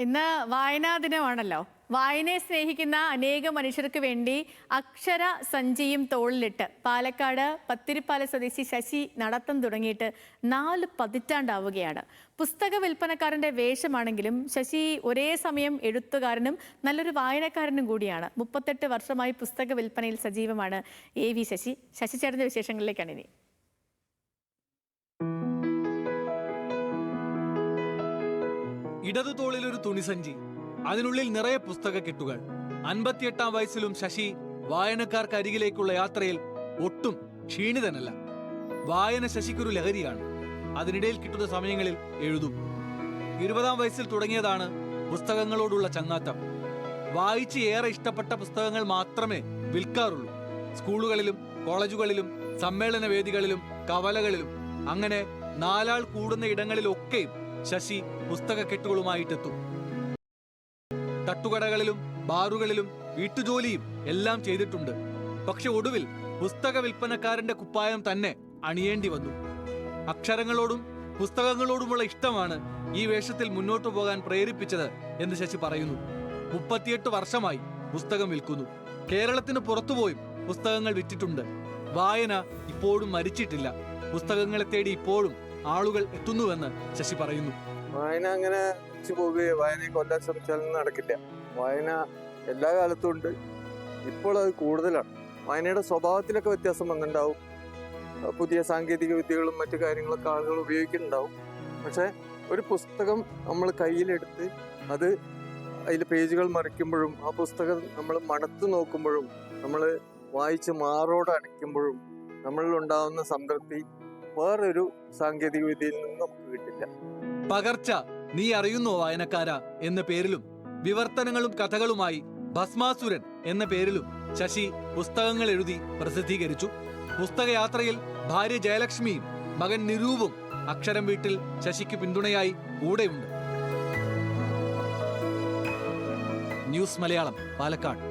ഇന്ന് വായനാ ദിനമാണല്ലോ. വായനയെ സ്നേഹിക്കുന്ന അനേകം മനുഷ്യർക്ക് വേണ്ടി അക്ഷര സഞ്ചിയും തോളിലിട്ട് പാലക്കാട് പത്തിരിപ്പാല സ്വദേശി ശശി നടത്തം തുടങ്ങിയിട്ട് 4 പതിറ്റാണ്ടാവുകയാണ്. പുസ്തക വിൽപ്പനക്കാരന്റെ വേഷമാണെങ്കിലും ശശി ഒരേ സമയം എഴുത്തുകാരനും നല്ലൊരു വായനക്കാരനും കൂടിയാണ്. 38 വർഷമായി പുസ്തക വിൽപ്പനയിൽ സജീവമാണ് AV ശശി. ശശി ചേട്ടന്റെ വിശേഷങ്ങളിലേക്കാണ് ഇനി. ഇടതു തോളിൽ ഒരു തുണിസഞ്ചി, അതിനുള്ളിൽ നിറയെ പുസ്തക കെട്ടുകൾ. 58-ാം വയസ്സിലും ശശി വായനക്കാർക്ക് അരികിലേക്കുള്ള യാത്രയിൽ ഒട്ടും ക്ഷീണിതനല്ല. വായന ശശിക്കൊരു ലഹരിയാണ്. അതിനിടയിൽ കിട്ടുന്ന സമയങ്ങളിൽ എഴുതും. 20-ാം വയസ്സിൽ തുടങ്ങിയതാണ് പുസ്തകങ്ങളോടുള്ള ചങ്ങാത്തം. വായിച്ച് ഏറെ ഇഷ്ടപ്പെട്ട പുസ്തകങ്ങൾ മാത്രമേ വിൽക്കാറുള്ളൂ. സ്കൂളുകളിലും കോളേജുകളിലും സമ്മേളന വേദികളിലും കവലകളിലും അങ്ങനെ 4 ആൾ കൂടുന്ന ഇടങ്ങളിലൊക്കെയും ശശി പുസ്തക കെട്ടുകളുമായിട്ടെത്തും. തട്ടുകടകളിലും ബാറുകളിലും വീട്ടുജോലിയും എല്ലാം ചെയ്തിട്ടുണ്ട്. പക്ഷെ ഒടുവിൽ പുസ്തക വിൽപ്പനക്കാരന്റെ കുപ്പായം തന്നെ അണിയേണ്ടി വന്നു. അക്ഷരങ്ങളോടും പുസ്തകങ്ങളോടുമുള്ള ഇഷ്ടമാണ് ഈ വേഷത്തിൽ മുന്നോട്ടു പോകാൻ പ്രേരിപ്പിച്ചത് എന്ന് ശശി പറയുന്നു. 38 വർഷമായി പുസ്തകം വിൽക്കുന്നു. കേരളത്തിന് പുറത്തുപോയും പുസ്തകങ്ങൾ വിറ്റിട്ടുണ്ട്. വായന ഇപ്പോഴും മരിച്ചിട്ടില്ല. പുസ്തകങ്ങളെ തേടി ഇപ്പോഴും ആളുകൾ എത്തുന്നുവെന്ന് ശശി പറയുന്നു. വായന അങ്ങനെ പോവുകയോ വായനയെ കൊല്ലാൻ ശ്രമിച്ചാലൊന്നും നടക്കില്ല. വായന എല്ലാ കാലത്തും ഉണ്ട്. ഇപ്പോൾ അത് കൂടുതലാണ്. വായനയുടെ സ്വഭാവത്തിലൊക്കെ വ്യത്യാസം വന്നിട്ടുണ്ടാവും. പുതിയ സാങ്കേതിക വിദ്യകളും മറ്റു കാര്യങ്ങളൊക്കെ ആളുകൾ ഉപയോഗിക്കുന്നുണ്ടാവും. പക്ഷെ ഒരു പുസ്തകം നമ്മൾ കയ്യിലെടുത്ത് അത് അതിൽ പേജുകൾ മറിക്കുമ്പോഴും ആ പുസ്തകം നമ്മൾ മണത്ത് നോക്കുമ്പോഴും നമ്മൾ വായിച്ച് മാറോട് അടയ്ക്കുമ്പോഴും നമ്മളിൽ ഉണ്ടാവുന്ന സംതൃപ്തി വേറൊരു സാങ്കേതിക വിദ്യയിൽ നിന്ന് നമുക്ക് കിട്ടില്ല. പകർച്ച നീ അറിയുന്നോ വായനക്കാരാ എന്ന പേരിലും വിവർത്തനങ്ങളും കഥകളുമായി ഭസ്മാസുരൻ എന്ന പേരിലും ശശി പുസ്തകങ്ങൾ എഴുതി പ്രസിദ്ധീകരിച്ചു. പുസ്തകയാത്രയിൽ ഭാര്യ ജയലക്ഷ്മിയും മകൻ നിരൂപും അക്ഷരം വീട്ടിൽ ശശിക്ക് പിന്തുണയായി കൂടെയുണ്ട്. ന്യൂസ് മലയാളം, പാലക്കാട്.